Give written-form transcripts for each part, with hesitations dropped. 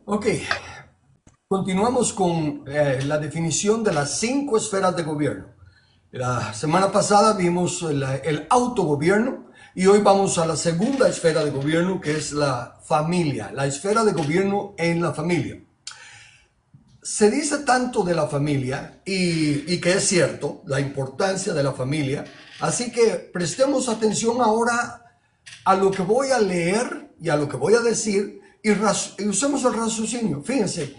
Ok, continuamos con la definición de las 5 esferas de gobierno. La semana pasada vimos el autogobierno y hoy vamos a la segunda esfera de gobierno, que es la familia, la esfera de gobierno en la familia. Se dice tanto de la familia y que es cierto, la importancia de la familia, así que prestemos atención ahora a lo que voy a leer y a lo que voy a decir y usemos el raciocinio. Fíjense,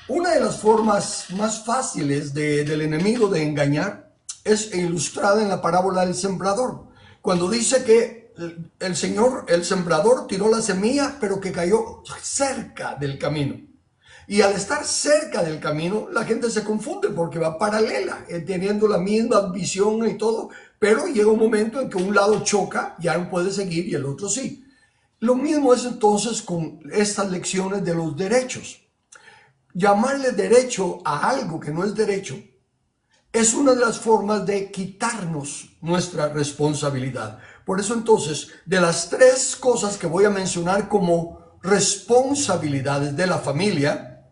una de las formas más fáciles del enemigo de engañar es ilustrada en la parábola del sembrador, cuando dice que el sembrador tiró la semilla, pero que cayó cerca del camino. Y al estar cerca del camino, la gente se confunde porque va paralela, teniendo la misma visión y todo, pero llega un momento en que un lado choca, ya no puede seguir y el otro sí. Lo mismo es entonces con estas lecciones de los derechos. Llamarle derecho a algo que no es derecho es una de las formas de quitarnos nuestra responsabilidad. Por eso entonces, de las 3 cosas que voy a mencionar como responsabilidades de la familia,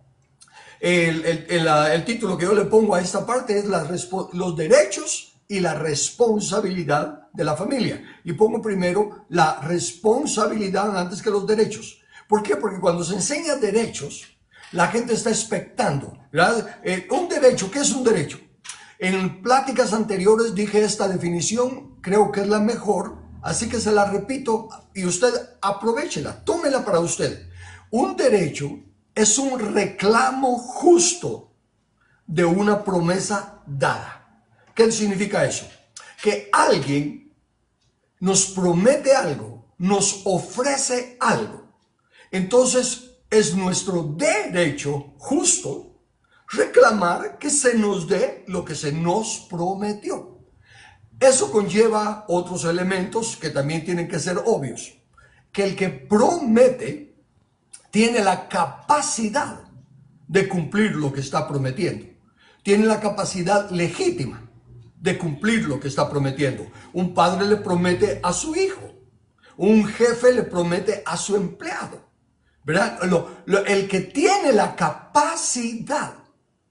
el título que yo le pongo a esta parte es los derechos y la responsabilidad de la familia. Y pongo primero la responsabilidad antes que los derechos. ¿Por qué? Porque cuando se enseña derechos, la gente está expectando, ¿verdad? Un derecho, ¿qué es un derecho? En pláticas anteriores dije esta definición, creo que es la mejor, así que se la repito y usted aprovéchela, tómela para usted. Un derecho es un reclamo justo de una promesa dada. ¿Qué significa eso? Que alguien nos promete algo, nos ofrece algo. Entonces es nuestro derecho justo reclamar que se nos dé lo que se nos prometió. Eso conlleva otros elementos que también tienen que ser obvios. Que el que promete tiene la capacidad de cumplir lo que está prometiendo. Tiene la capacidad legítima de cumplir lo que está prometiendo. Un padre le promete a su hijo. Un jefe le promete a su empleado. ¿Verdad? El que tiene la capacidad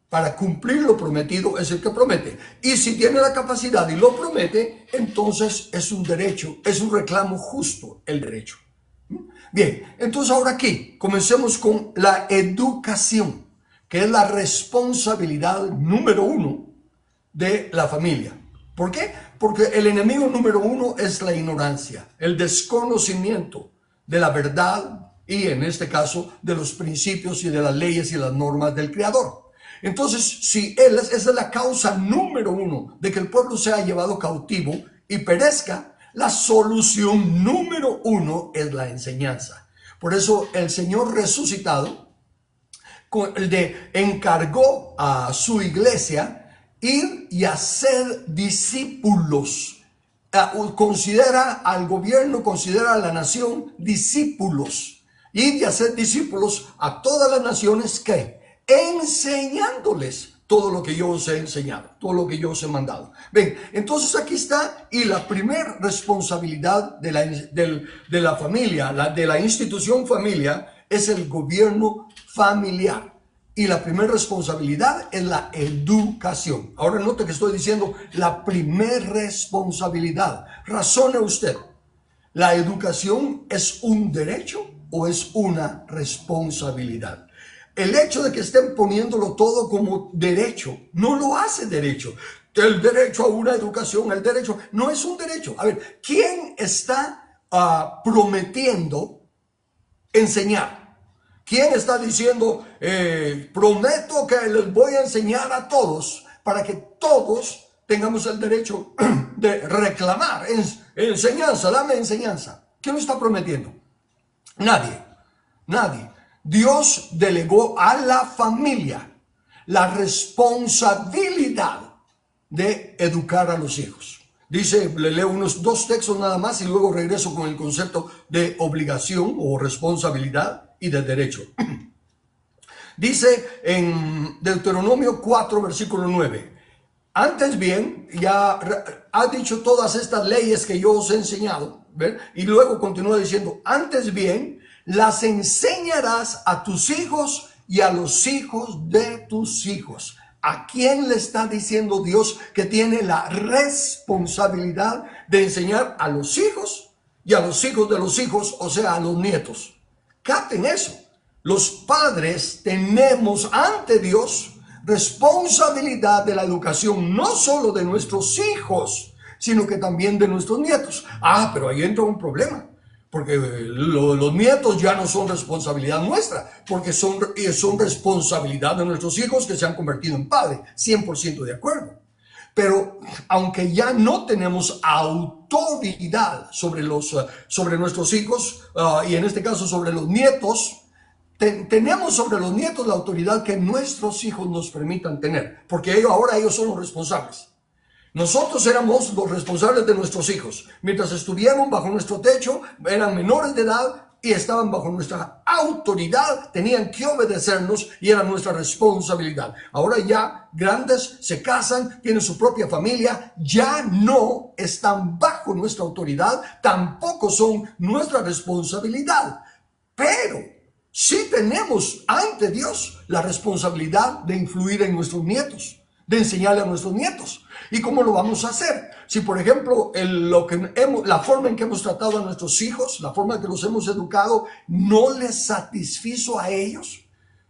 para cumplir lo prometido es el que promete. Y si tiene la capacidad y lo promete, entonces es un derecho, es un reclamo justo el derecho. Bien, entonces ahora aquí comencemos con la educación, que es la responsabilidad número 1 de la familia. ¿Por qué? Porque el enemigo número 1 es la ignorancia, el desconocimiento de la verdad y en este caso de los principios y de las leyes y las normas del Creador. Entonces, si esa es la causa número 1 de que el pueblo sea llevado cautivo y perezca, la solución número 1 es la enseñanza. Por eso el Señor resucitado encargó a su iglesia ir y hacer discípulos. Considera al gobierno, considera a la nación discípulos. Ir y hacer discípulos a todas las naciones que enseñándoles todo lo que yo os he enseñado, todo lo que yo os he mandado. Ven, entonces aquí está, y la primera responsabilidad de la familia, de la institución familia, es el gobierno familiar. Y la primera responsabilidad es la educación. Ahora note que estoy diciendo la primera responsabilidad. Razone usted, ¿la educación es un derecho o es una responsabilidad? El hecho de que estén poniéndolo todo como derecho, no lo hace derecho. El derecho a una educación, el derecho, no es un derecho. A ver, ¿quién está prometiendo enseñar? ¿Quién está diciendo, prometo que les voy a enseñar a todos para que todos tengamos el derecho de reclamar enseñanza, dame enseñanza? ¿Quién lo está prometiendo? Nadie, nadie. Dios delegó a la familia la responsabilidad de educar a los hijos. Dice, le leo unos 2 textos nada más y luego regreso con el concepto de obligación o responsabilidad y de derecho. Dice en Deuteronomio 4, versículo 9, antes bien, ya ha dicho todas estas leyes que yo os he enseñado, ¿ver? Y luego continúa diciendo, antes bien, las enseñarás a tus hijos y a los hijos de tus hijos. ¿A quién le está diciendo Dios que tiene la responsabilidad de enseñar a los hijos y a los hijos de los hijos, o sea, a los nietos? Capten eso. Los padres tenemos ante Dios responsabilidad de la educación, no solo de nuestros hijos, sino que también de nuestros nietos. Pero ahí entra un problema, porque los nietos ya no son responsabilidad nuestra, porque son responsabilidad de nuestros hijos que se han convertido en padres. 100% de acuerdo. Pero aunque ya no tenemos autoridad sobre nuestros hijos, y en este caso sobre los nietos, tenemos sobre los nietos la autoridad que nuestros hijos nos permitan tener, porque ahora ellos son los responsables. Nosotros éramos los responsables de nuestros hijos. Mientras estuvieron bajo nuestro techo, eran menores de edad y estaban bajo nuestra autoridad, tenían que obedecernos y era nuestra responsabilidad. Ahora ya grandes, se casan, tienen su propia familia, ya no están bajo nuestra autoridad, tampoco son nuestra responsabilidad. Pero sí tenemos ante Dios la responsabilidad de influir en nuestros nietos, de enseñarle a nuestros nietos. ¿Y cómo lo vamos a hacer? Si, por ejemplo, la forma en que hemos tratado a nuestros hijos, la forma en que los hemos educado, no les satisfizo a ellos.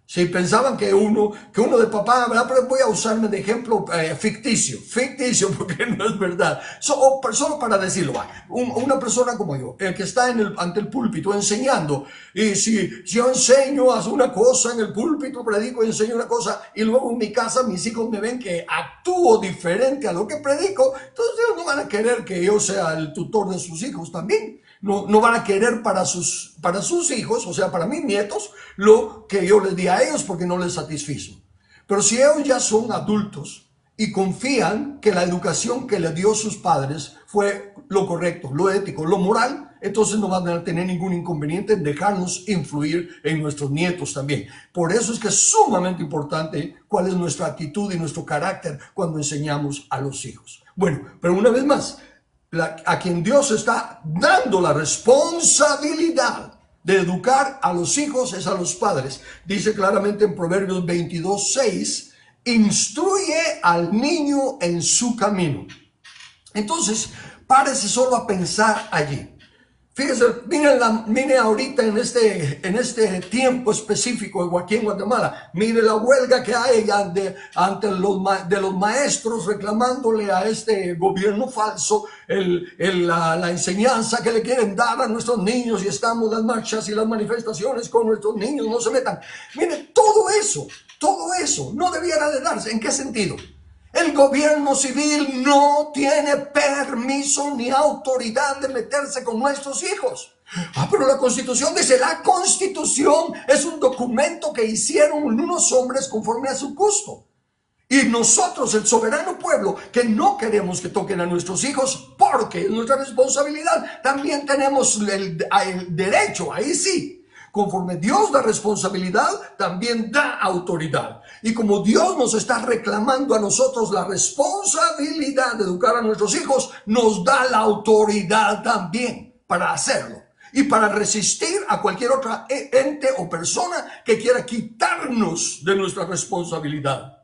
Si pensaban que uno de papá, ¿verdad? Pero voy a usarme de ejemplo ficticio porque no es verdad. Solo para decirlo, una persona como yo, que está ante el púlpito enseñando, y si yo enseño, hago una cosa en el púlpito, predico y enseño una cosa, y luego en mi casa mis hijos me ven que actúo diferente a lo que predico, entonces ellos no van a querer que yo sea el tutor de sus hijos también. No van a querer para sus hijos, o sea, para mis nietos, lo que yo les di a ellos porque no les satisfizo. Pero si ellos ya son adultos y confían que la educación que les dio sus padres fue lo correcto, lo ético, lo moral, entonces no van a tener ningún inconveniente en dejarnos influir en nuestros nietos también. Por eso es que es sumamente importante cuál es nuestra actitud y nuestro carácter cuando enseñamos a los hijos. Bueno, pero una vez más, a quien Dios está dando la responsabilidad de educar a los hijos es a los padres. Dice claramente en Proverbios 22:6, instruye al niño en su camino. Entonces, párese solo a pensar allí. Fíjese, mire ahorita en este tiempo específico aquí en Guatemala, mire la huelga que hay ante los maestros reclamándole a este gobierno falso la enseñanza que le quieren dar a nuestros niños, y estamos las marchas y las manifestaciones con nuestros niños, no se metan. Mire, todo eso no debiera de darse. ¿En qué sentido? El gobierno civil no tiene permiso ni autoridad de meterse con nuestros hijos. Pero la Constitución dice, la Constitución es un documento que hicieron unos hombres conforme a su gusto. Y nosotros, el soberano pueblo, que no queremos que toquen a nuestros hijos, porque es nuestra responsabilidad, también tenemos el derecho, ahí sí. Conforme Dios da responsabilidad, también da autoridad. Y como Dios nos está reclamando a nosotros la responsabilidad de educar a nuestros hijos, nos da la autoridad también para hacerlo. Y para resistir a cualquier otra ente o persona que quiera quitarnos de nuestra responsabilidad.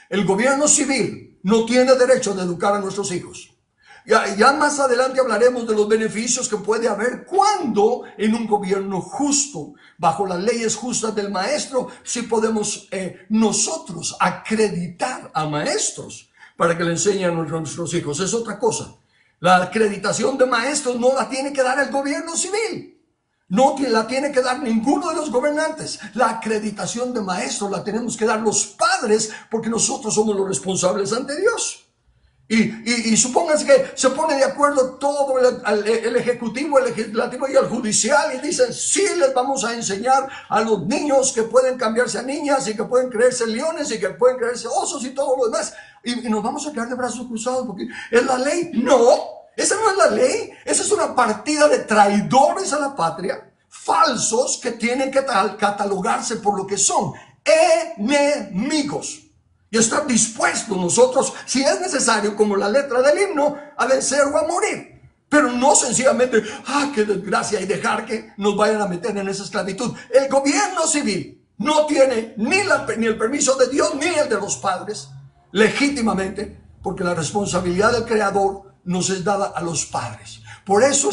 El gobierno civil no tiene derecho de educar a nuestros hijos. Ya más adelante hablaremos de los beneficios que puede haber cuando en un gobierno justo, bajo las leyes justas del maestro, sí podemos nosotros acreditar a maestros para que le enseñen a nuestros hijos. Es otra cosa. La acreditación de maestros no la tiene que dar el gobierno civil. No la tiene que dar ninguno de los gobernantes. La acreditación de maestros la tenemos que dar los padres, porque nosotros somos los responsables ante Dios. Y supónganse que se pone de acuerdo todo el ejecutivo, el legislativo y el judicial, y dicen, sí, les vamos a enseñar a los niños que pueden cambiarse a niñas y que pueden creerse leones y que pueden creerse osos y todo lo demás. Y nos vamos a quedar de brazos cruzados porque es la ley. No, esa no es la ley. Esa es una partida de traidores a la patria, falsos, que tienen que catalogarse por lo que son, enemigos. Y estar dispuestos nosotros, si es necesario, como la letra del himno, a vencer o a morir. Pero no sencillamente, qué desgracia, y dejar que nos vayan a meter en esa esclavitud. El gobierno civil no tiene ni el permiso de Dios ni el de los padres, legítimamente, porque la responsabilidad del Creador nos es dada a los padres. Por eso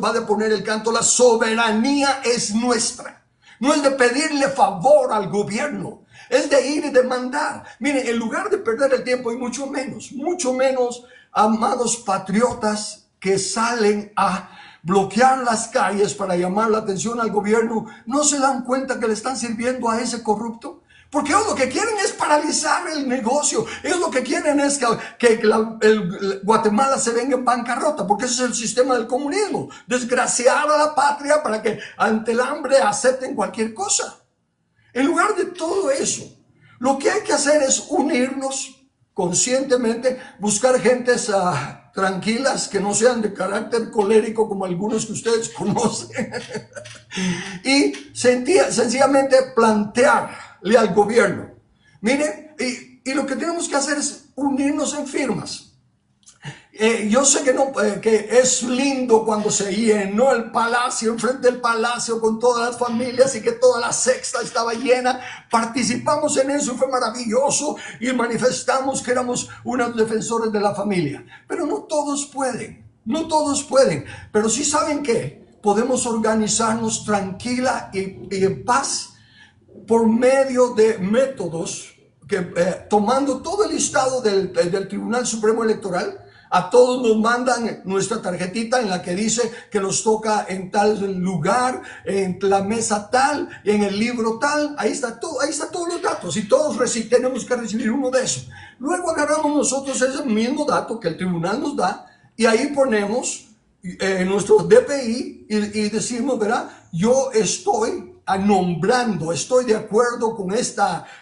va a poner el canto, la soberanía es nuestra. No es de pedirle favor al gobierno, es de ir y demandar. Miren, en lugar de perder el tiempo, y mucho menos, amados patriotas que salen a bloquear las calles para llamar la atención al gobierno, ¿no se dan cuenta que le están sirviendo a ese corrupto? Porque ellos lo que quieren es paralizar el negocio. Ellos lo que quieren es que Guatemala se venga en bancarrota, porque ese es el sistema del comunismo. Desgraciar a la patria para que ante el hambre acepten cualquier cosa. En lugar de todo eso, lo que hay que hacer es unirnos conscientemente, buscar gentes tranquilas, que no sean de carácter colérico como algunos que ustedes conocen, y sencillamente plantearle al gobierno. Miren, y lo que tenemos que hacer es unirnos en firmas. Yo sé que es lindo cuando se llenó el palacio, enfrente del palacio con todas las familias, y que toda la sexta estaba llena. Participamos en eso, fue maravilloso, y manifestamos que éramos unos defensores de la familia. Pero no todos pueden, pero sí, saben que podemos organizarnos tranquila y en paz por medio de métodos que, tomando todo el listado del Tribunal Supremo Electoral. A todos nos mandan nuestra tarjetita en la que dice que nos toca en tal lugar, en la mesa tal, en el libro tal. Ahí está todos los datos, y todos tenemos que recibir uno de esos. Luego agarramos nosotros ese mismo dato que el tribunal nos da, y ahí ponemos nuestro DPI y decimos, ¿verdad? Yo estoy de acuerdo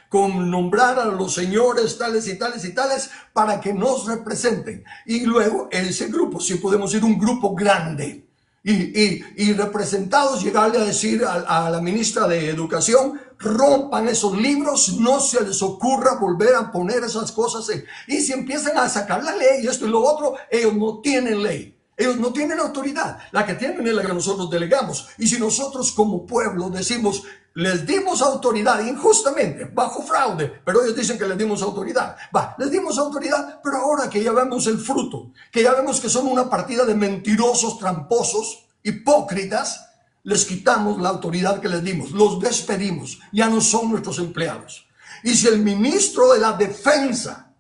con nombrar a los señores tales y tales y tales para que nos representen. Y luego ese grupo, si podemos ir un grupo grande y representados, llegarle a decir a la ministra de Educación, rompan esos libros, no se les ocurra volver a poner esas cosas. Y si empiezan a sacar la ley, esto y lo otro, ellos no tienen ley. Ellos no tienen autoridad, la que tienen es la que nosotros delegamos. Y si nosotros como pueblo decimos, les dimos autoridad injustamente, bajo fraude, pero ellos dicen que les dimos autoridad. Les dimos autoridad, pero ahora que ya vemos el fruto, que ya vemos que son una partida de mentirosos, tramposos, hipócritas, les quitamos la autoridad que les dimos, los despedimos, ya no son nuestros empleados. Y si el ministro de la Defensa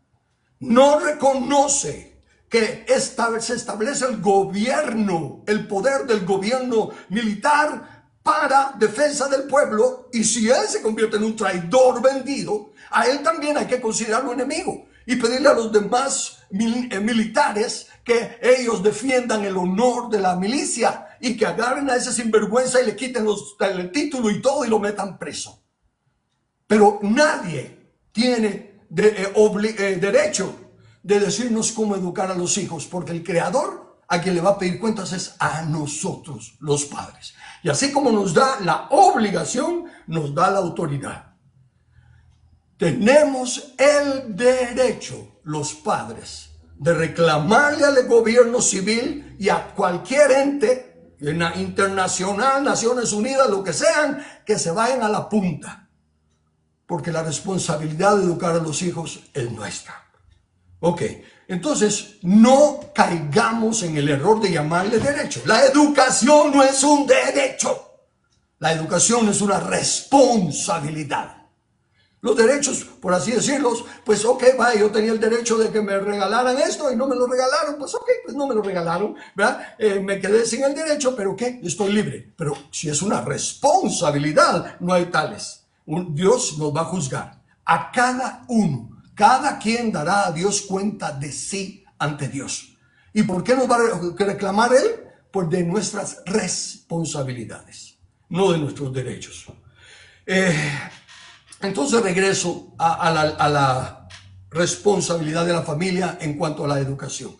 no reconoce que se establece el gobierno, el poder del gobierno militar para defensa del pueblo, y si él se convierte en un traidor vendido, a él también hay que considerarlo enemigo y pedirle a los demás militares que ellos defiendan el honor de la milicia y que agarren a ese sinvergüenza y le quiten el título y todo y lo metan preso. Pero nadie tiene derecho de decirnos cómo educar a los hijos, porque el Creador a quien le va a pedir cuentas es a nosotros, los padres. Y así como nos da la obligación, nos da la autoridad. Tenemos el derecho, los padres, de reclamarle al gobierno civil y a cualquier ente internacional, Naciones Unidas, lo que sean, que se vayan a la punta, porque la responsabilidad de educar a los hijos es nuestra. Ok, entonces no caigamos en el error de llamarle derecho. La educación no es un derecho. La educación es una responsabilidad. Los derechos, por así decirlos, pues ok, yo tenía el derecho de que me regalaran esto y no me lo regalaron, pues ok, pues no me lo regalaron, ¿verdad? Me quedé sin el derecho, pero ¿qué? Estoy libre. Pero si es una responsabilidad, no hay tales. Dios nos va a juzgar a cada uno. Cada quien dará a Dios cuenta de sí ante Dios. ¿Y por qué nos va a reclamar Él? Pues de nuestras responsabilidades, no de nuestros derechos. Entonces regreso a la responsabilidad de la familia en cuanto a la educación.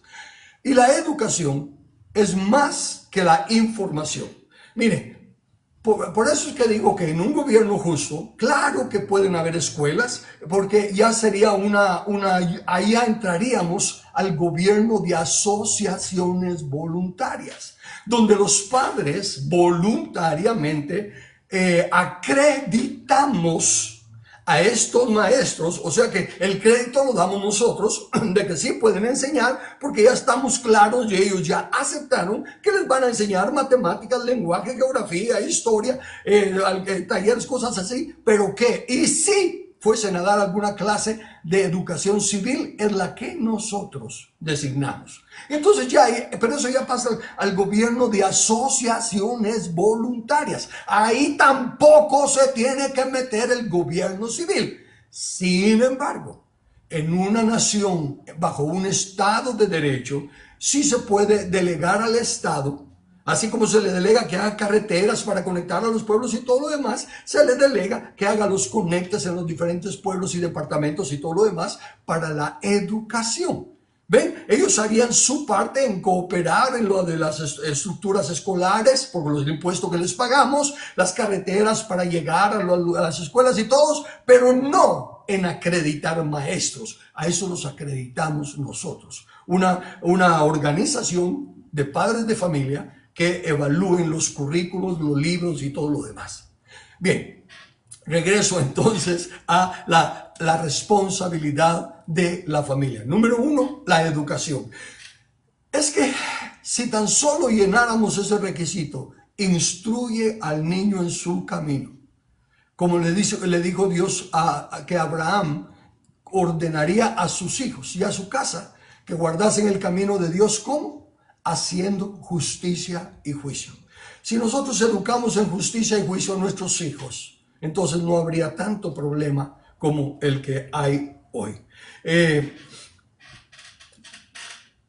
Y la educación es más que la información. Mire, Por eso es que digo que en un gobierno justo, claro que pueden haber escuelas, porque ya sería ahí ya entraríamos al gobierno de asociaciones voluntarias, donde los padres voluntariamente acreditamos a estos maestros, o sea que el crédito lo damos nosotros de que sí pueden enseñar porque ya estamos claros y ellos ya aceptaron que les van a enseñar matemáticas, lenguaje, geografía, historia, talleres, cosas así, pero que, y si fuesen a dar alguna clase de educación civil, es la que nosotros designamos. Entonces pero eso ya pasa al gobierno de asociaciones voluntarias. Ahí tampoco se tiene que meter el gobierno civil. Sin embargo, en una nación bajo un estado de derecho, sí se puede delegar al Estado. Así como se le delega que haga carreteras para conectar a los pueblos y todo lo demás, se le delega que haga los conectes en los diferentes pueblos y departamentos y todo lo demás para la educación. ¿Ven? Ellos harían su parte en cooperar en lo de las estructuras escolares, por los impuestos que les pagamos, las carreteras para llegar a las escuelas y todos, pero no en acreditar maestros. A eso los acreditamos nosotros. Una organización de padres de familia que evalúen los currículos, los libros y todo lo demás. Bien, regreso entonces a la responsabilidad de la familia. Número 1, la educación. Es que si tan solo llenáramos ese requisito, instruye al niño en su camino. Como le dijo Dios que Abraham ordenaría a sus hijos y a su casa que guardasen el camino de Dios. ¿Cómo? Haciendo justicia y juicio. Si nosotros educamos en justicia y juicio a nuestros hijos, entonces no habría tanto problema como el que hay hoy.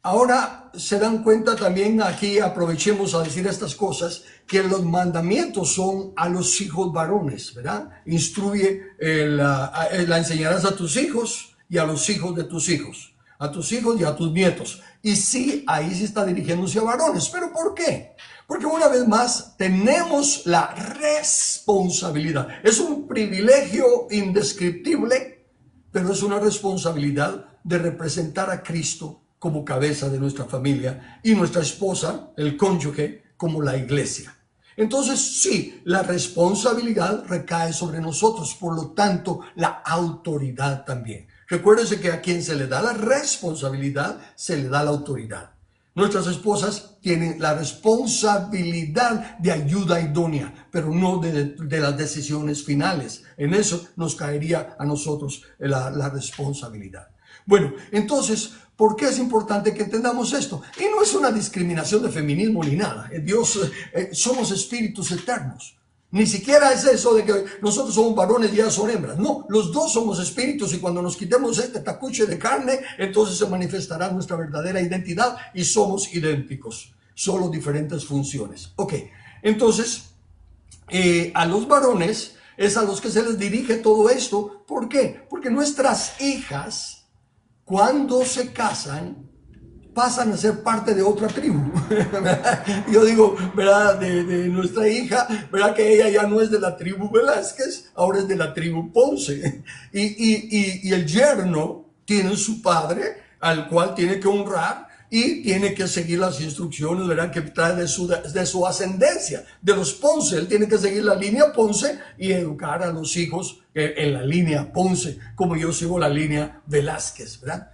Ahora se dan cuenta también, aquí aprovechemos a decir estas cosas, que los mandamientos son a los hijos varones, ¿verdad? Instruye, la enseñarás a tus hijos y a los hijos de tus hijos, a tus hijos y a tus nietos. Y sí, ahí sí está dirigiéndose a varones. ¿Pero por qué? Porque una vez más tenemos la responsabilidad. Es un privilegio indescriptible, pero es una responsabilidad de representar a Cristo como cabeza de nuestra familia y nuestra esposa, el cónyuge, como la iglesia. Entonces, sí, la responsabilidad recae sobre nosotros, por lo tanto, la autoridad también. Recuérdense que a quien se le da la responsabilidad, se le da la autoridad. Nuestras esposas tienen la responsabilidad de ayuda idónea, pero no de las decisiones finales. En eso nos caería a nosotros la responsabilidad. Bueno, entonces, ¿por qué es importante que entendamos esto? Y no es una discriminación de feminismo ni nada. Somos espíritus eternos. Ni siquiera es eso de que nosotros somos varones y ellas son hembras. No, los dos somos espíritus y cuando nos quitemos este tacuche de carne, entonces se manifestará nuestra verdadera identidad y somos idénticos. Solo diferentes funciones. Ok, entonces, a los varones es a los que se les dirige todo esto. ¿Por qué? Porque nuestras hijas, cuando se casan, pasan a ser parte de otra tribu. Yo digo, ¿verdad? De nuestra hija, ¿verdad? Que ella ya no es de la tribu Velázquez, ahora es de la tribu Ponce. Y el yerno tiene su padre, al cual tiene que honrar y tiene que seguir las instrucciones, ¿verdad? Que trae de su ascendencia, de los Ponce. Él tiene que seguir la línea Ponce y educar a los hijos en la línea Ponce, como yo sigo la línea Velázquez, ¿verdad?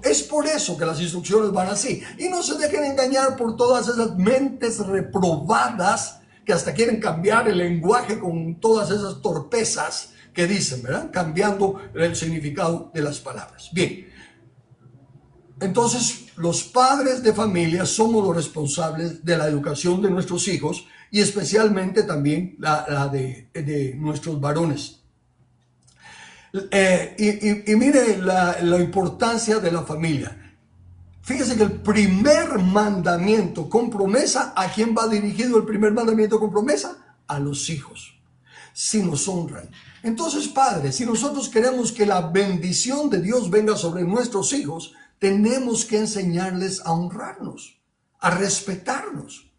Es por eso que las instrucciones van así. Y no se dejen engañar por todas esas mentes reprobadas que hasta quieren cambiar el lenguaje con todas esas torpezas que dicen, ¿verdad? Cambiando el significado de las palabras. Bien. Entonces, los padres de familia somos los responsables de la educación de nuestros hijos y especialmente también la de nuestros varones. Y mire la importancia de la familia. Fíjese que el primer mandamiento con promesa, ¿a quién va dirigido el primer mandamiento con promesa? A los hijos, si nos honran. Entonces, padres, si nosotros queremos que la bendición de Dios venga sobre nuestros hijos, tenemos que enseñarles a honrarnos, a respetarnos.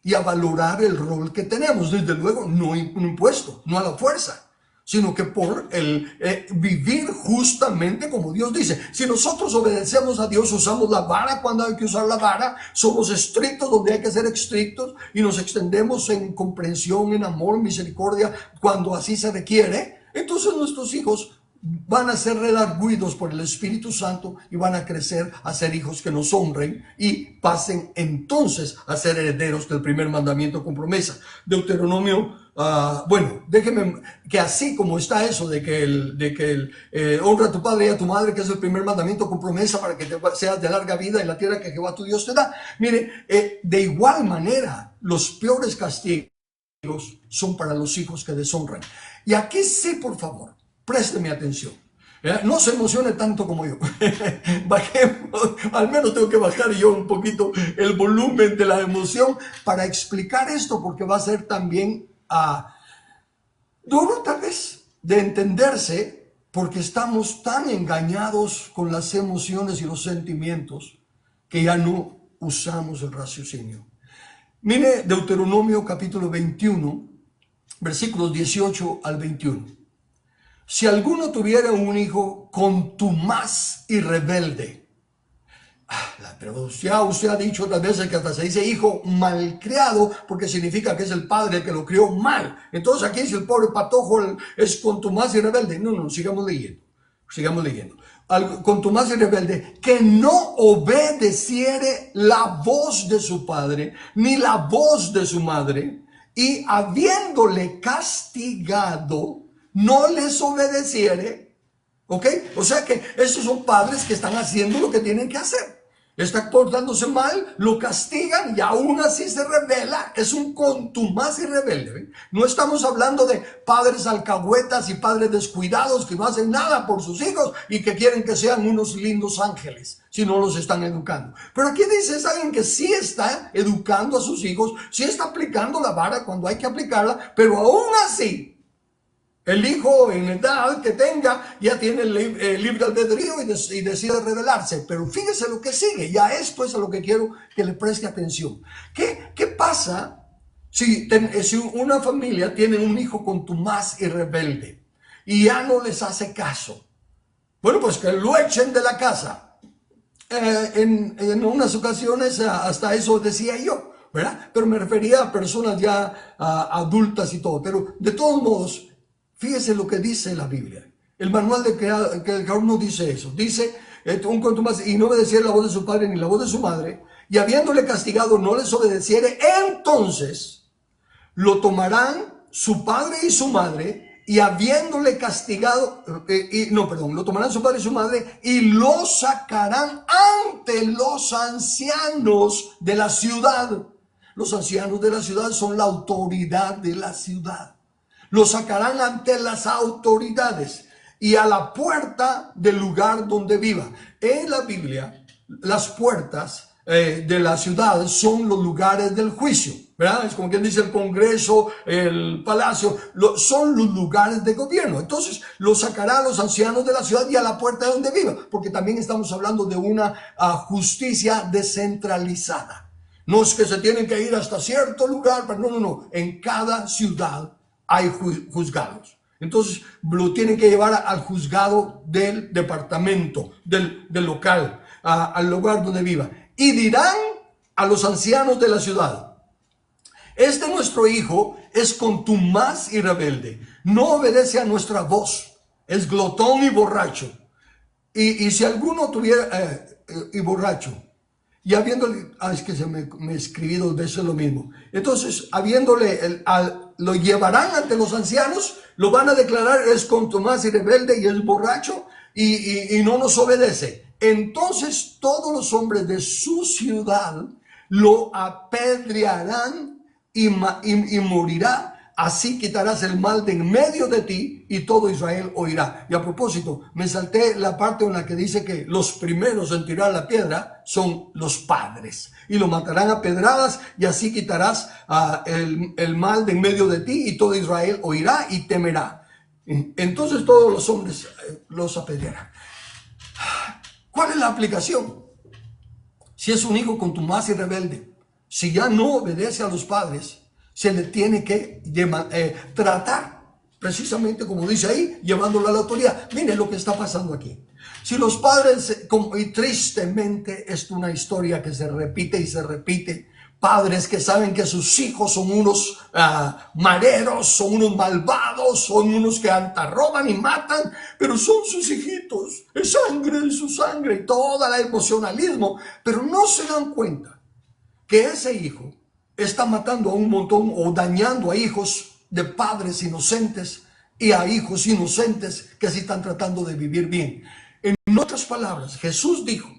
y a valorar el rol que tenemos. Desde luego, no impuesto, no a la fuerza, sino que por el vivir justamente como Dios dice. Si nosotros obedecemos a Dios, usamos la vara cuando hay que usar la vara, somos estrictos donde hay que ser estrictos y nos extendemos en comprensión, en amor, misericordia, cuando así se requiere, entonces nuestros hijos van a ser redarguidos por el Espíritu Santo y van a crecer a ser hijos que nos honren y pasen entonces a ser herederos del primer mandamiento con promesa. Deuteronomio, bueno, déjeme que así como está eso de que honra a tu padre y a tu madre, que es el primer mandamiento con promesa para que seas de larga vida en la tierra que Jehová tu Dios te da. Mire, de igual manera, los peores castigos son para los hijos que deshonran. Y aquí sí, por favor, présteme atención. No se emocione tanto como yo. Bajemos, al menos tengo que bajar yo un poquito el volumen de la emoción para explicar esto, porque va a ser también duro tal vez de entenderse, porque estamos tan engañados con las emociones y los sentimientos que ya no usamos el raciocinio. Mire Deuteronomio capítulo 21, versículos 18 al 21. Si alguno tuviera un hijo contumaz y rebelde, pero ya usted ha dicho otras veces que hasta se dice hijo malcriado, porque significa que es el padre el que lo crió mal. Entonces aquí si el pobre patojo es contumaz y rebelde, no, sigamos leyendo. Contumaz y rebelde, que no obedeciere la voz de su padre, ni la voz de su madre, y habiéndole castigado, no les obedeciere, ¿ok? O sea que estos son padres que están haciendo lo que tienen que hacer. Está portándose mal, lo castigan y aún así se rebela. Es un contumaz y rebelde. ¿Ven? No estamos hablando de padres alcahuetas y padres descuidados que no hacen nada por sus hijos y que quieren que sean unos lindos ángeles si no los están educando. Pero aquí dice, es alguien que sí está educando a sus hijos, sí está aplicando la vara cuando hay que aplicarla, pero aún así el hijo en edad que tenga ya tiene el libre albedrío y decide rebelarse. Pero fíjese lo que sigue. Ya esto es a lo que quiero que le preste atención. ¿Qué pasa si una familia tiene un hijo contumaz y rebelde y ya no les hace caso? Bueno, pues que lo echen de la casa. En unas ocasiones hasta eso decía yo, ¿verdad? Pero me refería a personas ya adultas y todo. Pero de todos modos, fíjese lo que dice la Biblia. El manual de creador no dice eso. Dice, un contumaz y no obedeciera la voz de su padre ni la voz de su madre, y habiéndole castigado no les obedeciere, entonces lo tomarán su padre y su madre, y habiéndole castigado, lo tomarán su padre y su madre, y lo sacarán ante los ancianos de la ciudad. Los ancianos de la ciudad son la autoridad de la ciudad. Lo sacarán ante las autoridades y a la puerta del lugar donde viva. En la Biblia, las puertas de la ciudad son los lugares del juicio, ¿verdad? Es como quien dice el Congreso, el Palacio, son los lugares de gobierno. Entonces, lo sacará a los ancianos de la ciudad y a la puerta de donde viva, porque también estamos hablando de una justicia descentralizada. No es que se tienen que ir hasta cierto lugar, pero no. En cada ciudad hay juzgados. Entonces lo tienen que llevar al juzgado del departamento, del local, al lugar donde viva. Y dirán a los ancianos de la ciudad: este nuestro hijo es contumaz y rebelde, no obedece a nuestra voz, es glotón y borracho. Y si alguno tuviera, y borracho, y habiéndole, es que me escribí 2 veces lo mismo. Entonces, habiéndole, lo llevarán ante los ancianos, lo van a declarar, es contumaz y rebelde y es borracho y no nos obedece. Entonces, todos los hombres de su ciudad lo apedrearán y morirá. Así quitarás el mal de en medio de ti y todo Israel oirá. Y a propósito, me salté la parte en la que dice que los primeros en tirar la piedra son los padres. Y lo matarán a pedradas y así quitarás el mal de en medio de ti y todo Israel oirá y temerá. Entonces todos los hombres los apedrearán. ¿Cuál es la aplicación? Si es un hijo contumaz y rebelde, si ya no obedece a los padres, se le tiene que tratar, precisamente como dice ahí, llevándolo a la autoridad. Miren lo que está pasando aquí. Si los padres, y tristemente es una historia que se repite y se repite, padres que saben que sus hijos son unos mareros, son unos malvados, son unos que roban y matan, pero son sus hijitos, es sangre de su sangre y todo el emocionalismo, pero no se dan cuenta que ese hijo está matando a un montón o dañando a hijos de padres inocentes y a hijos inocentes que sí están tratando de vivir bien. En otras palabras, Jesús dijo,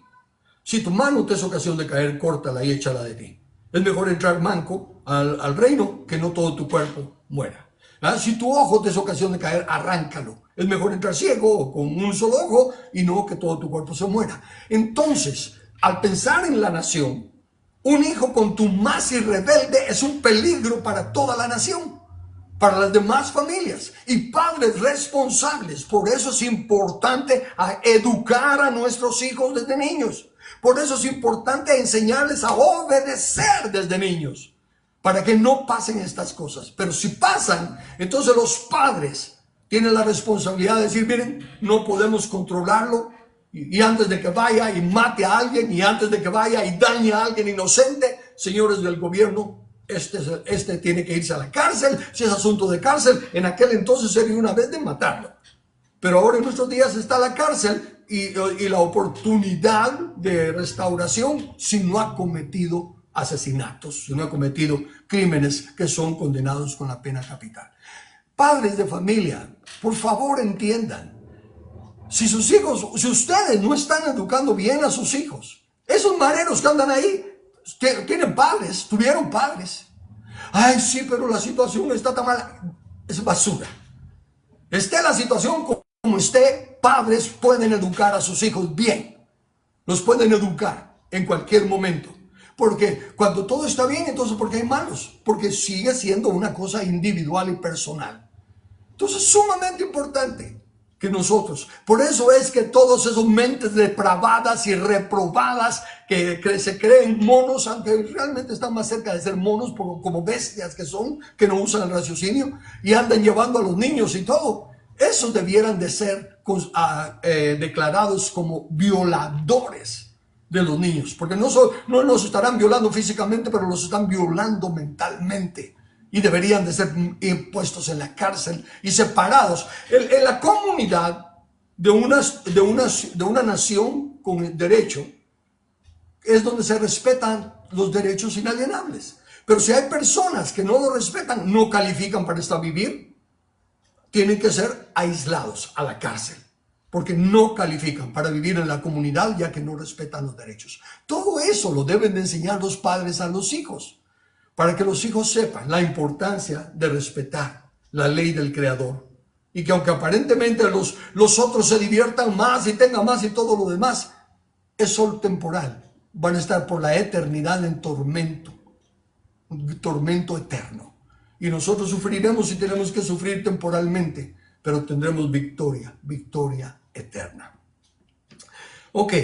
si tu mano te es ocasión de caer, córtala y échala de ti. Es mejor entrar manco al reino que no todo tu cuerpo muera. Si tu ojo te es ocasión de caer, arráncalo. Es mejor entrar ciego con un solo ojo y no que todo tu cuerpo se muera. Entonces, al pensar en la nación, un hijo contumaz y rebelde es un peligro para toda la nación, para las demás familias y padres responsables. Por eso es importante educar a nuestros hijos desde niños. Por eso es importante enseñarles a obedecer desde niños, para que no pasen estas cosas. Pero si pasan, entonces los padres tienen la responsabilidad de decir, miren, no podemos controlarlo, y antes de que vaya y mate a alguien, y antes de que vaya y dañe a alguien inocente, señores del gobierno, este tiene que irse a la cárcel. Si es asunto de cárcel, en aquel entonces sería una vez de matarlo. Pero ahora en nuestros días está la cárcel y la oportunidad de restauración si no ha cometido asesinatos, si no ha cometido crímenes que son condenados con la pena capital. Padres de familia, por favor entiendan, si sus hijos, si ustedes no están educando bien a sus hijos, esos mareros que andan ahí, tienen padres, tuvieron padres. Ay, sí, pero la situación está tan mala. Es basura. Esté la situación como esté, padres pueden educar a sus hijos bien. Los pueden educar en cualquier momento. Porque cuando todo está bien, entonces ¿por qué hay malos? Porque sigue siendo una cosa individual y personal. Entonces es sumamente importante que nosotros, por eso es que todos esos mentes depravadas y reprobadas que se creen monos, aunque realmente están más cerca de ser monos como bestias que son, que no usan el raciocinio y andan llevando a los niños y todo, esos debieran de ser declarados como violadores de los niños, porque no los estarán violando físicamente, pero los están violando mentalmente. Y deberían de ser puestos en la cárcel y separados. En la comunidad de una nación con derecho es donde se respetan los derechos inalienables. Pero si hay personas que no lo respetan, no califican para vivir, tienen que ser aislados a la cárcel, porque no califican para vivir en la comunidad ya que no respetan los derechos. Todo eso lo deben de enseñar los padres a los hijos, para que los hijos sepan la importancia de respetar la ley del Creador. Y que aunque aparentemente los otros se diviertan más y tengan más y todo lo demás, es solo temporal. Van a estar por la eternidad en tormento, un tormento eterno. Y nosotros sufriremos y tenemos que sufrir temporalmente, pero tendremos victoria, victoria eterna. Ok,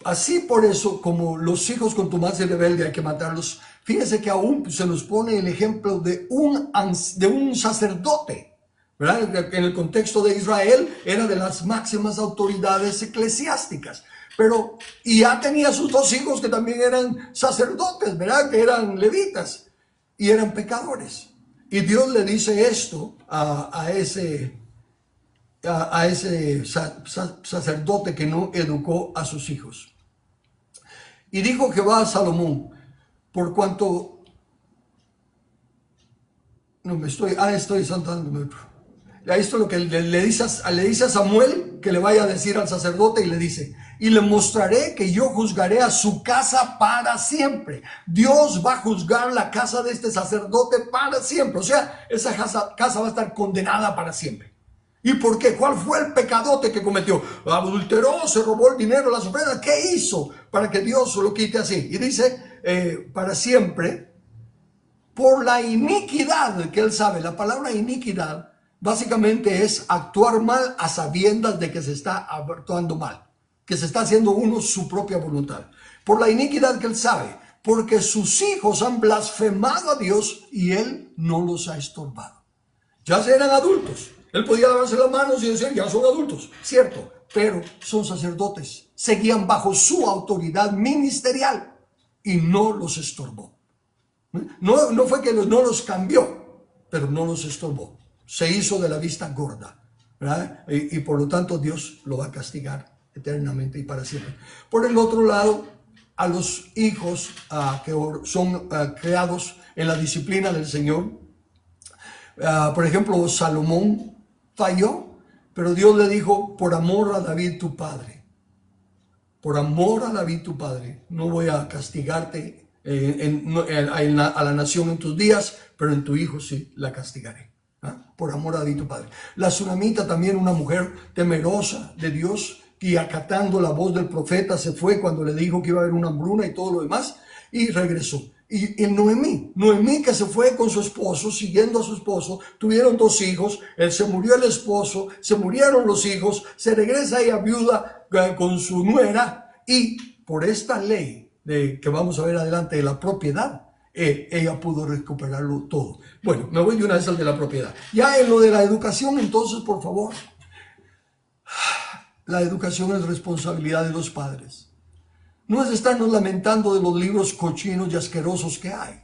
así por eso, como los hijos contumaces y rebeldes hay que matarlos, fíjense que aún se nos pone el ejemplo de un sacerdote, ¿verdad? En el contexto de Israel era de las máximas autoridades eclesiásticas, y ya tenía sus dos hijos que también eran sacerdotes, ¿verdad? Que eran levitas y eran pecadores. Y Dios le dice esto a ese sacerdote que no educó a sus hijos. Y dijo Jehová a Salomón, por cuanto... estoy saltándome. Esto es lo que le dice a Samuel, que le vaya a decir al sacerdote, y le dice, y le mostraré que yo juzgaré a su casa para siempre. Dios va a juzgar la casa de este sacerdote para siempre. O sea, esa casa va a estar condenada para siempre. ¿Y por qué? ¿Cuál fue el pecadote que cometió? Adulteró, se robó el dinero, las ofrendas. ¿Qué hizo para que Dios lo quite así? Y dice, para siempre, por la iniquidad que él sabe. La palabra iniquidad básicamente es actuar mal a sabiendas de que se está actuando mal, que se está haciendo uno su propia voluntad. por la iniquidad que él sabe, porque sus hijos han blasfemado a Dios y él no los ha estorbado. Ya eran adultos. Él podía lavarse las manos y decir, ya son adultos, cierto, pero son sacerdotes. Seguían bajo su autoridad ministerial y no los estorbó. No fue que no los cambió, pero no los estorbó. Se hizo de la vista gorda, ¿verdad? Y por lo tanto Dios lo va a castigar eternamente y para siempre. Por el otro lado, a los hijos que son creados en la disciplina del Señor, por ejemplo, Salomón falló, pero Dios le dijo, por amor a David tu padre, por amor a David tu padre, no voy a castigarte a la nación en tus días, pero en tu hijo sí la castigaré. Por amor a David tu padre. La Sunamita también, una mujer temerosa de Dios, y acatando la voz del profeta se fue cuando le dijo que iba a haber una hambruna y todo lo demás, y regresó. Y Noemí que se fue con su esposo, siguiendo a su esposo, tuvieron 2 hijos, se murió el esposo, se murieron los hijos, se regresa ella viuda con su nuera, y por esta ley que vamos a ver adelante de la propiedad, ella pudo recuperarlo todo. Bueno, me voy de una vez al de la propiedad. Ya en lo de la educación, entonces, por favor, la educación es responsabilidad de los padres. No es de estarnos lamentando de los libros cochinos y asquerosos que hay.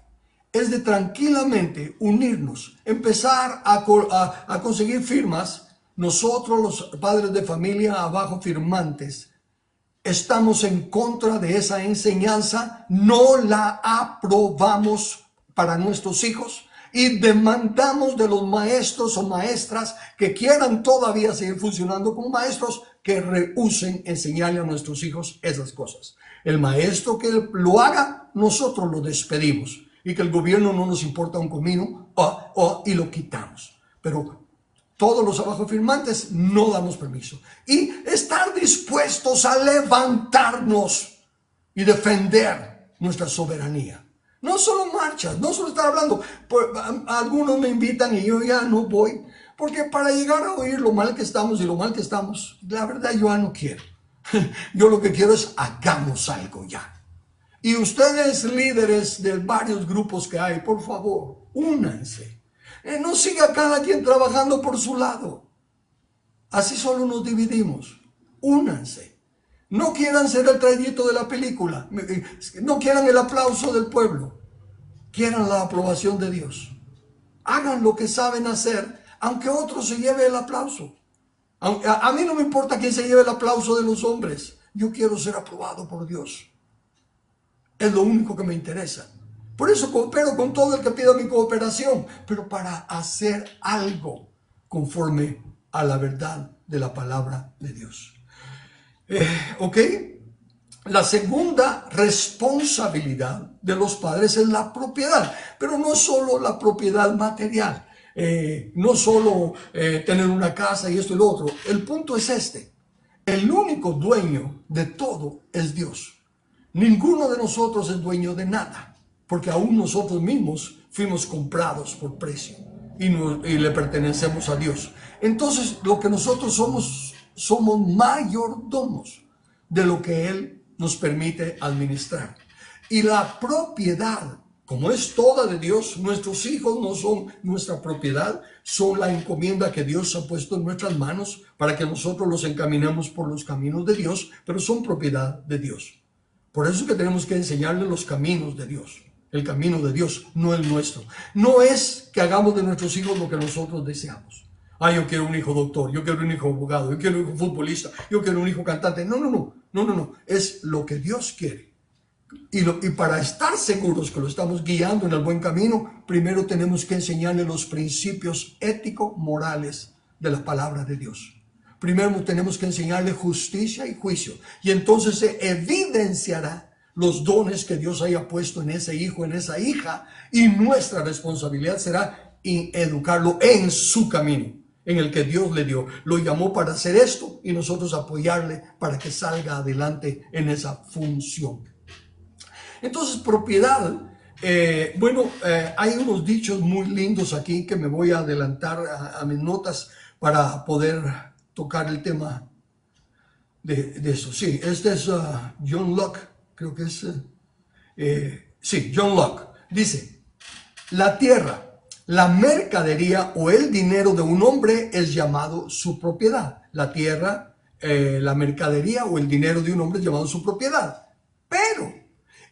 Es de tranquilamente unirnos, empezar a conseguir firmas. Nosotros, los padres de familia abajo firmantes, estamos en contra de esa enseñanza, no la aprobamos para nuestros hijos y demandamos de los maestros o maestras que quieran todavía seguir funcionando como maestros que rehúsen enseñarle a nuestros hijos esas cosas. El maestro que lo haga, nosotros lo despedimos y que el gobierno no nos importa un comino y lo quitamos. Pero todos los abajo firmantes no damos permiso. Y estar dispuestos a levantarnos y defender nuestra soberanía. No solo marchas, no solo estar hablando. Algunos me invitan y yo ya no voy. Porque para llegar a oír lo mal que estamos y lo mal que estamos, la verdad yo ya no quiero. Yo lo que quiero es hagamos algo ya. Y ustedes líderes de varios grupos que hay, por favor, únanse. No siga cada quien trabajando por su lado. Así solo nos dividimos. Únanse. No quieran ser el trayecto de la película. No quieran el aplauso del pueblo. Quieran la aprobación de Dios. Hagan lo que saben hacer, aunque otro se lleve el aplauso. A mí no me importa quién se lleve el aplauso de los hombres. Yo quiero ser aprobado por Dios. Es lo único que me interesa. Por eso coopero con todo el que pida mi cooperación, pero para hacer algo conforme a la verdad de la palabra de Dios. ¿Ok? La segunda responsabilidad de los padres es la propiedad, pero no solo la propiedad material, no solo tener una casa y esto y lo otro. El punto es este: el único dueño de todo es Dios. Ninguno de nosotros es dueño de nada, porque aún nosotros mismos fuimos comprados por precio y le pertenecemos a Dios. Entonces, lo que nosotros somos mayordomos de lo que Él nos permite administrar. Y la propiedad, como es toda de Dios, nuestros hijos no son nuestra propiedad, son la encomienda que Dios ha puesto en nuestras manos para que nosotros los encaminemos por los caminos de Dios, pero son propiedad de Dios. Por eso es que tenemos que enseñarles los caminos de Dios. El camino de Dios, no el nuestro. No es que hagamos de nuestros hijos lo que nosotros deseamos. Yo quiero un hijo doctor, yo quiero un hijo abogado, yo quiero un hijo futbolista, yo quiero un hijo cantante. No. Es lo que Dios quiere. Y para estar seguros que lo estamos guiando en el buen camino, primero tenemos que enseñarle los principios ético-morales de la palabra de Dios. Primero tenemos que enseñarle justicia y juicio. Y entonces se evidenciará los dones que Dios haya puesto en ese hijo, en esa hija. Y nuestra responsabilidad será educarlo en su camino, en el que Dios le dio. Lo llamó para hacer esto y nosotros apoyarle para que salga adelante en esa función. Entonces, propiedad. Hay unos dichos muy lindos aquí que me voy a adelantar a mis notas para poder tocar el tema de eso. Sí, este es John Locke, creo que es, sí, John Locke, dice, la tierra, la mercadería o el dinero de un hombre es llamado su propiedad. La tierra, la mercadería o el dinero de un hombre es llamado su propiedad. Pero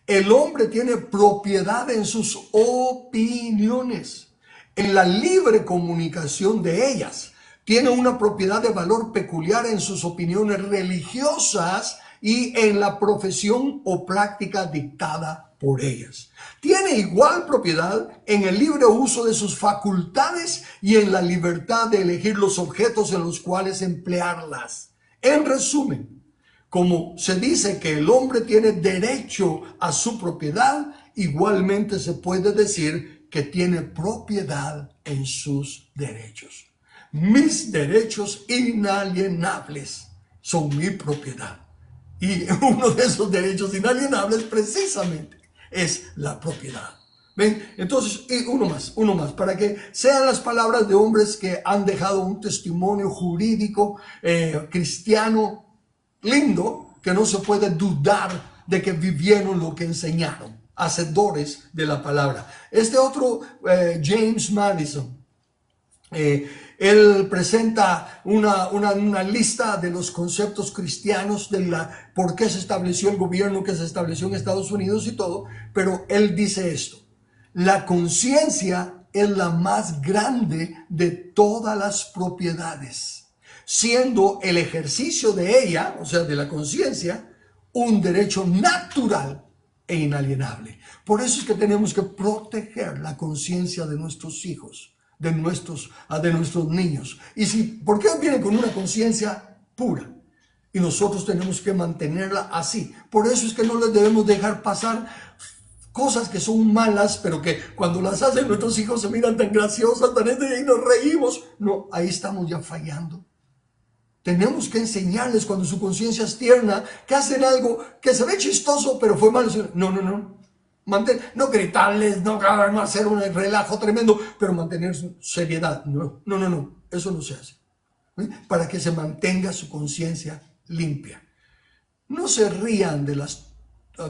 el hombre tiene propiedad en sus opiniones, en la libre comunicación de ellas. Tiene una propiedad de valor peculiar en sus opiniones religiosas y en la profesión o práctica dictada por ellas. Tiene igual propiedad en el libre uso de sus facultades y en la libertad de elegir los objetos en los cuales emplearlas. En resumen, como se dice que el hombre tiene derecho a su propiedad, igualmente se puede decir que tiene propiedad en sus derechos. Mis derechos inalienables son mi propiedad. Y uno de esos derechos inalienables precisamente es la propiedad. ¿Ven? Entonces, uno más, para que sean las palabras de hombres que han dejado un testimonio jurídico cristiano lindo, que no se puede dudar de que vivieron lo que enseñaron, hacedores de la palabra. Este otro, James Madison, él presenta una lista de los conceptos cristianos de por qué se estableció el gobierno que se estableció en Estados Unidos y todo, pero él dice esto: la conciencia es la más grande de todas las propiedades, siendo el ejercicio de ella, o sea, de la conciencia, un derecho natural e inalienable. Por eso es que tenemos que proteger la conciencia de nuestros hijos, de nuestros niños. ¿Por qué vienen con una conciencia pura? Y nosotros tenemos que mantenerla así. Por eso es que no les debemos dejar pasar cosas que son malas, pero que cuando las hacen nuestros hijos se miran tan graciosas, tan y nos reímos. No, ahí estamos ya fallando. Tenemos que enseñarles cuando su conciencia es tierna, que hacen algo que se ve chistoso, pero fue malo. No. No gritarles, no hacer un relajo tremendo, pero mantener su seriedad. No. Eso no se hace. Para que se mantenga su conciencia limpia. No se rían de las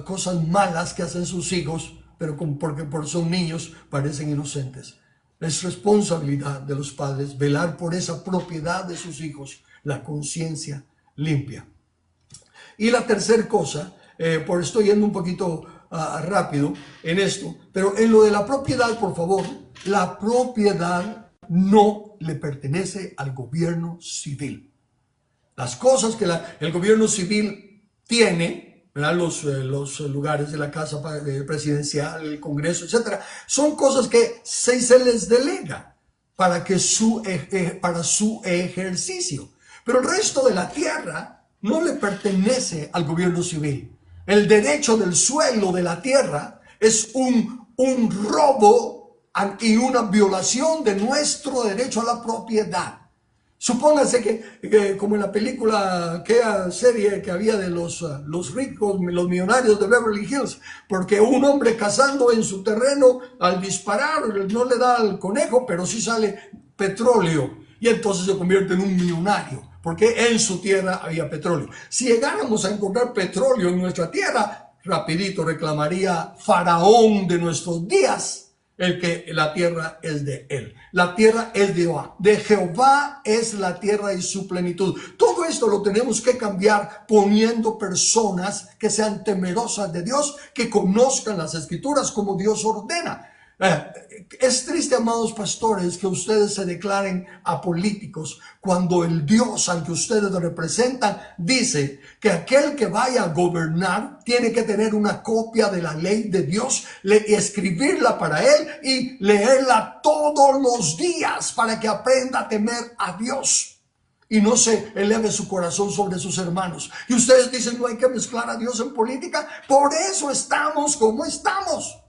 cosas malas que hacen sus hijos, pero porque son niños parecen inocentes. Es responsabilidad de los padres velar por esa propiedad de sus hijos, la conciencia limpia. Y la tercera cosa, estoy yendo un poquito rápido en esto, pero en lo de la propiedad, por favor, la propiedad no le pertenece al gobierno civil. Las cosas que el gobierno civil tiene, ¿verdad? Los lugares de la casa presidencial, el Congreso, etcétera, son cosas que se les delega para su ejercicio. Pero el resto de la tierra no le pertenece al gobierno civil. El derecho del suelo de la tierra es un robo y una violación de nuestro derecho a la propiedad. Supóngase que como en la película, aquella serie que había de los ricos, los millonarios de Beverly Hills, porque un hombre cazando en su terreno, al disparar, no le da al conejo, pero sí sale petróleo, y entonces se convierte en un millonario, porque en su tierra había petróleo. Si llegáramos a encontrar petróleo en nuestra tierra, rapidito reclamaría Faraón de nuestros días, el que la tierra es de él. La tierra es de Jehová. De Jehová es la tierra y su plenitud. Todo esto lo tenemos que cambiar poniendo personas que sean temerosas de Dios, que conozcan las escrituras como Dios ordena. Es triste, amados pastores, que ustedes se declaren apolíticos cuando el Dios al que ustedes representan dice que aquel que vaya a gobernar tiene que tener una copia de la ley de Dios, escribirla para él y leerla todos los días para que aprenda a temer a Dios y no se eleve su corazón sobre sus hermanos. Y ustedes dicen, no hay que mezclar a Dios en política. Por eso estamos como estamos.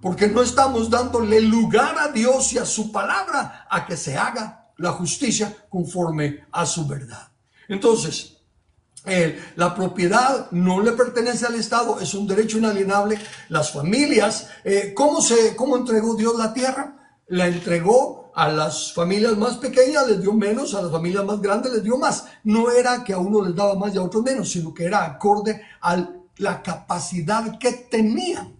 Porque no estamos dándole lugar a Dios y a su palabra a que se haga la justicia conforme a su verdad. Entonces, la propiedad no le pertenece al Estado, es un derecho inalienable. Las familias, ¿cómo entregó Dios la tierra? La entregó a las familias más pequeñas, les dio menos, a las familias más grandes les dio más. No era que a uno les daba más y a otros menos, sino que era acorde al la capacidad que tenían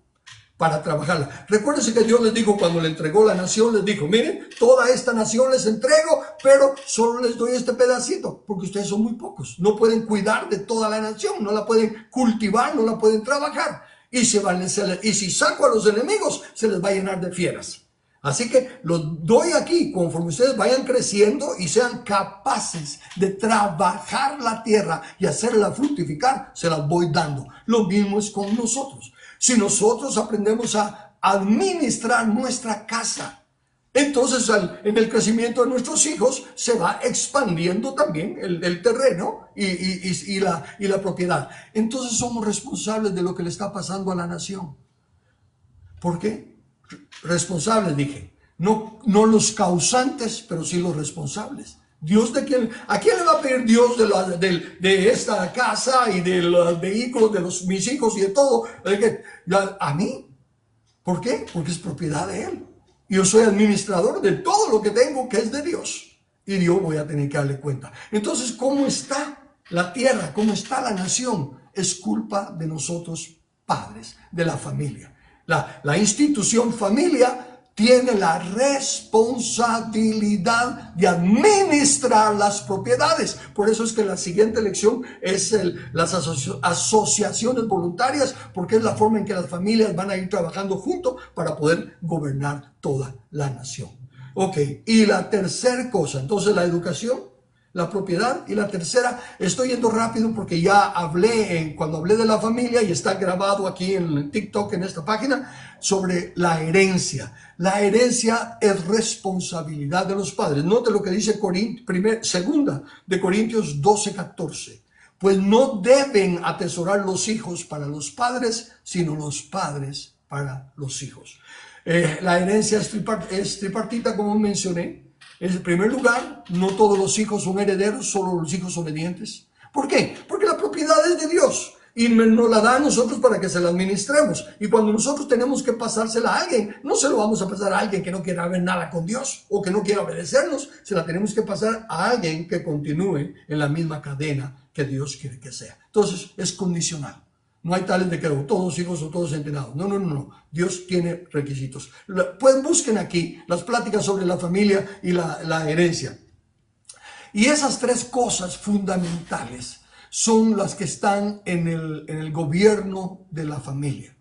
para trabajarla. Recuérdense que Dios les dijo cuando le entregó la nación, les dijo, miren, toda esta nación les entrego, pero solo les doy este pedacito, porque ustedes son muy pocos. No pueden cuidar de toda la nación, no la pueden cultivar, no la pueden trabajar. Y si saco a los enemigos, se les va a llenar de fieras. Así que los doy aquí, conforme ustedes vayan creciendo y sean capaces de trabajar la tierra y hacerla fructificar, se las voy dando. Lo mismo es con nosotros. Si nosotros aprendemos a administrar nuestra casa, entonces en el crecimiento de nuestros hijos se va expandiendo también el terreno y la propiedad. Entonces somos responsables de lo que le está pasando a la nación. ¿Por qué? Responsables, dije. No los causantes, pero sí los responsables. Dios ¿a quién le va a pedir Dios de esta casa y de los vehículos de mis hijos y de todo? A mí. ¿Por qué? Porque es propiedad de Él. Yo soy administrador de todo lo que tengo que es de Dios. Y Dios voy a tener que darle cuenta. Entonces, ¿cómo está la tierra? ¿Cómo está la nación? Es culpa de nosotros padres, de la familia. La institución familia tiene la responsabilidad de administrar las propiedades. Por eso es que la siguiente lección es las asociaciones voluntarias, porque es la forma en que las familias van a ir trabajando juntos para poder gobernar toda la nación. Ok, y la tercera cosa, entonces la educación, la propiedad, y la tercera, estoy yendo rápido porque ya cuando hablé de la familia, y está grabado aquí en TikTok, en esta página, sobre la herencia. La herencia es responsabilidad de los padres. Note lo que dice segunda de Corintios 12:14. Pues no deben atesorar los hijos para los padres, sino los padres para los hijos. La herencia es tripartita, como mencioné. En primer lugar, no todos los hijos son herederos, solo los hijos obedientes. ¿Por qué? Porque la propiedad es de Dios y nos la da a nosotros para que se la administremos. Y cuando nosotros tenemos que pasársela a alguien, no se lo vamos a pasar a alguien que no quiera ver nada con Dios o que no quiera obedecernos. Se la tenemos que pasar a alguien que continúe en la misma cadena que Dios quiere que sea. Entonces, es condicional. No hay tales de que todos hijos o todos entrenados. No. Dios tiene requisitos. Pues busquen aquí las pláticas sobre la familia y la herencia. Y esas tres cosas fundamentales son las que están en el gobierno de la familia.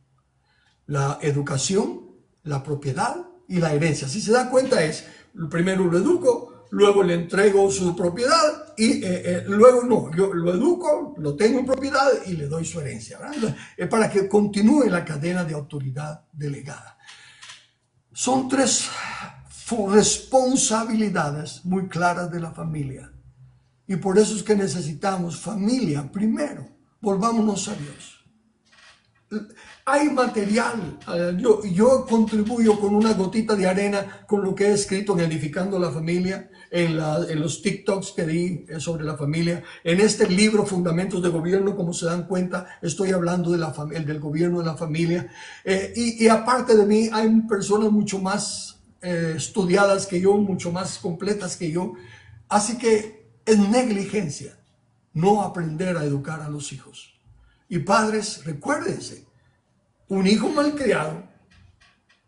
La educación, la propiedad y la herencia. Si se da cuenta primero lo educo, luego le entrego su propiedad y luego yo lo educo, lo tengo en propiedad y le doy su herencia, ¿verdad? Para que continúe la cadena de autoridad delegada. Son tres responsabilidades muy claras de la familia. Y por eso es que necesitamos familia primero. Volvámonos a Dios. Hay material, yo contribuyo con una gotita de arena con lo que he escrito en Edificando la Familia, en los TikToks que di sobre la familia, en este libro Fundamentos de Gobierno. Como se dan cuenta, estoy hablando del gobierno de la familia, y aparte de mí hay personas mucho más estudiadas que yo, mucho más completas que yo, así que es negligencia no aprender a educar a los hijos. Y padres, recuérdense, un hijo malcriado,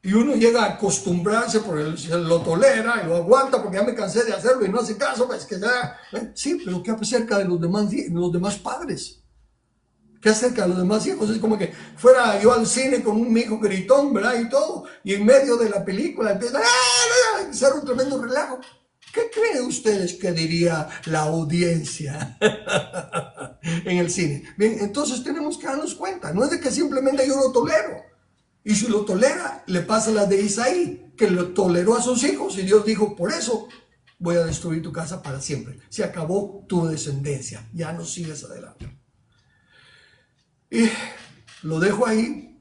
y uno llega a acostumbrarse porque se lo tolera y lo aguanta porque ya me cansé de hacerlo y no hace caso, pues que ya, sí, pero ¿qué acerca de los demás padres? ¿Qué acerca de los demás hijos? Es como que fuera yo al cine con un hijo gritón, ¿verdad? Y todo, y en medio de la película empieza a hacer un tremendo relajo. ¿Qué creen ustedes que diría la audiencia en el cine? Bien, entonces tenemos que darnos cuenta. No es de que simplemente yo lo tolero. Y si lo tolera, le pasa la de Isaí, que lo toleró a sus hijos. Y Dios dijo, por eso voy a destruir tu casa para siempre. Se acabó tu descendencia. Ya no sigues adelante. Y lo dejo ahí.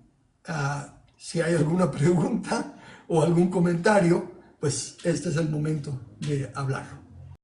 Si hay alguna pregunta o algún comentario, pues este es el momento de hablarlo.